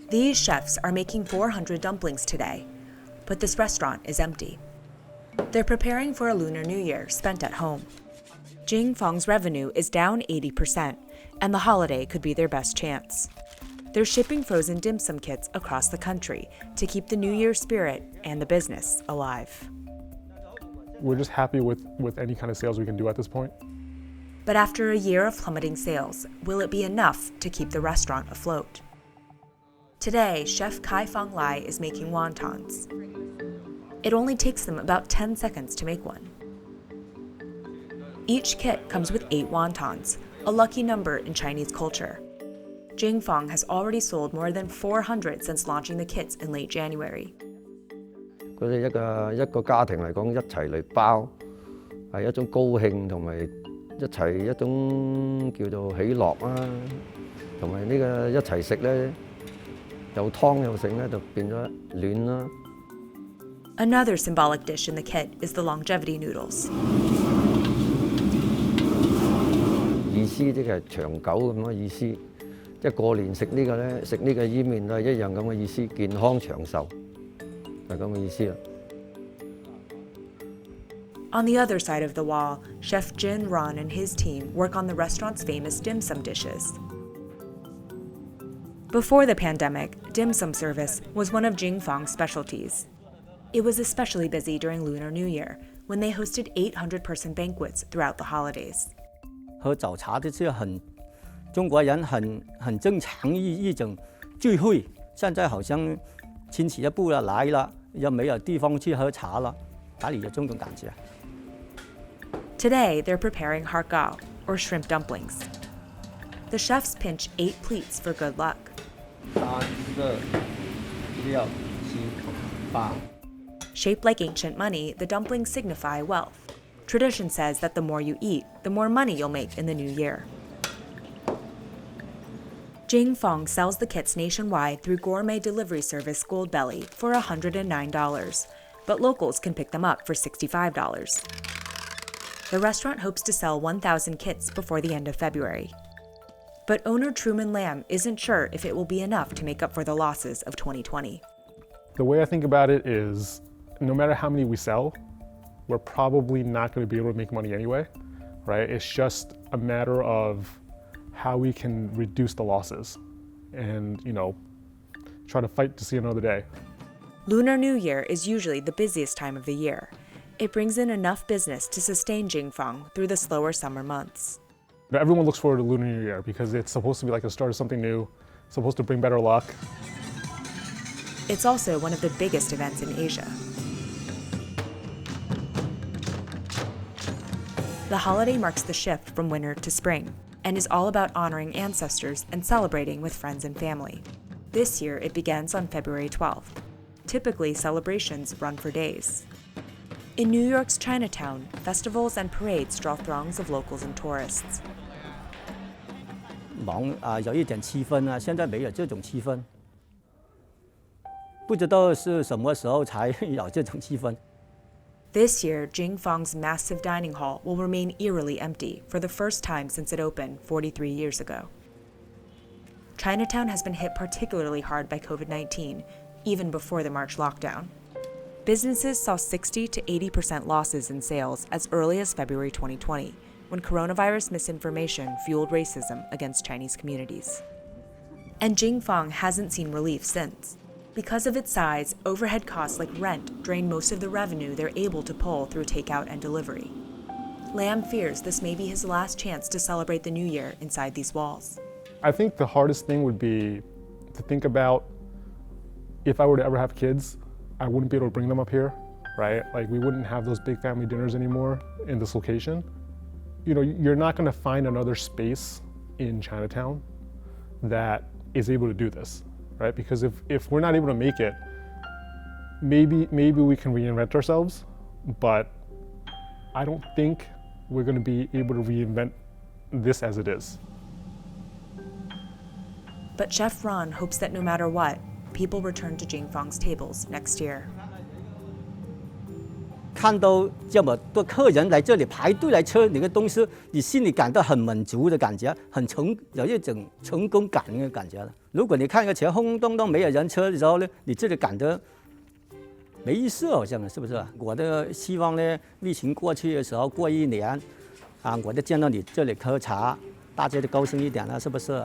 These chefs are making 400 dumplings today, but this restaurant is empty. They're preparing for a Lunar New Year spent at home. Jing Fong's revenue is down 80%, and the holiday could be their best chance. They're shipping frozen dim sum kits across the country to keep the New Year spirit and the business alive. We're just happy with any kind of sales we can do at this point. But after a year of plummeting sales, will it be enough to keep the restaurant afloat? Today, Chef Kai Fong Lai is making wontons. It only takes them about 10 seconds to make one. Each kit comes with 8 wontons, a lucky number in Chinese culture. Jing Fong has already sold more than 400 since launching the kits in late January. 佢哋一個家庭嚟講，一齊嚟包係一種高興同埋一齊一種叫做喜樂啊，同埋呢個一齊食咧，有湯有剩咧，就變咗暖啦。Another symbolic dish in the kit is the longevity noodles. 意思即係長久咁嘅意思，即係過年食呢個咧，食呢個伊麵都係一樣咁嘅意思，健康長壽，就係咁嘅意思啦。On the other side of the wall, Chef Jin Ron and his team work on the restaurant's famous dim sum dishes. Before the pandemic, dim sum service was one of Jing Fong's specialties. It was especially busy during Lunar New Year, when they hosted 800-person banquets throughout the holidays. 喝早茶的是中国人很正常一种聚会，现在好像亲戚也不来了，也没有地方去喝茶了，哪里有这种感觉？ Today, they're preparing har gow, or shrimp dumplings. The chefs pinch 8 pleats for good luck. 3、4、6、7、8。 Shaped like ancient money, the dumplings signify wealth. Tradition says that the more you eat, the more money you'll make in the new year. Jing Fong sells the kits nationwide through gourmet delivery service Goldbelly for $109, but locals can pick them up for $65. The restaurant hopes to sell 1,000 kits before the end of February. But owner Truman Lam isn't sure if it will be enough to make up for the losses of 2020. The way I think about it is, no matter how many we sell, we're probably not going to be able to make money anyway, right? It's just a matter of how we can reduce the losses and, try to fight to see another day. Lunar New Year is usually the busiest time of the year. It brings in enough business to sustain Jing Fong through the slower summer months. Everyone looks forward to Lunar New Year because it's supposed to be like the start of something new, supposed to bring better luck. It's also one of the biggest events in Asia. The holiday marks the shift from winter to spring and is all about honoring ancestors and celebrating with friends and family. This year, it begins on February 12th. Typically, celebrations run for days. In New York's Chinatown, festivals and parades draw throngs of locals and tourists. 忙有一点气氛现在没有这种气氛，不知道是什么时候才有这种气氛。 This year, Jing Fong's massive dining hall will remain eerily empty for the first time since it opened 43 years ago. Chinatown has been hit particularly hard by COVID-19, even before the March lockdown. Businesses saw 60 to 80% losses in sales as early as February 2020, when coronavirus misinformation fueled racism against Chinese communities. And Jing Fong hasn't seen relief since. Because of its size, overhead costs like rent drain most of the revenue they're able to pull through takeout and delivery. Lam fears this may be his last chance to celebrate the new year inside these walls. I think the hardest thing would be to think about if I were to ever have kids, I wouldn't be able to bring them up here, right? Like we wouldn't have those big family dinners anymore in this location. You're not going to find another space in Chinatown that is able to do this. Right? Because if we're not able to make it, maybe we can reinvent ourselves, but I don't think we're going to be able to reinvent this as it is. But Chef Ron hopes that no matter what, people return to Jing Fong's tables next year. 看到这么多客人来这里排队来吃你的东西，你心里感到很满足的感觉，有一种成功感的感觉了。如果你看个前轰轰动动没有人吃的时候呢，你自己感觉没意思，好像是不是？我的希望呢，疫情过去的时候，过1年，我就见到你这里喝茶，大家都高兴一点了，是不是？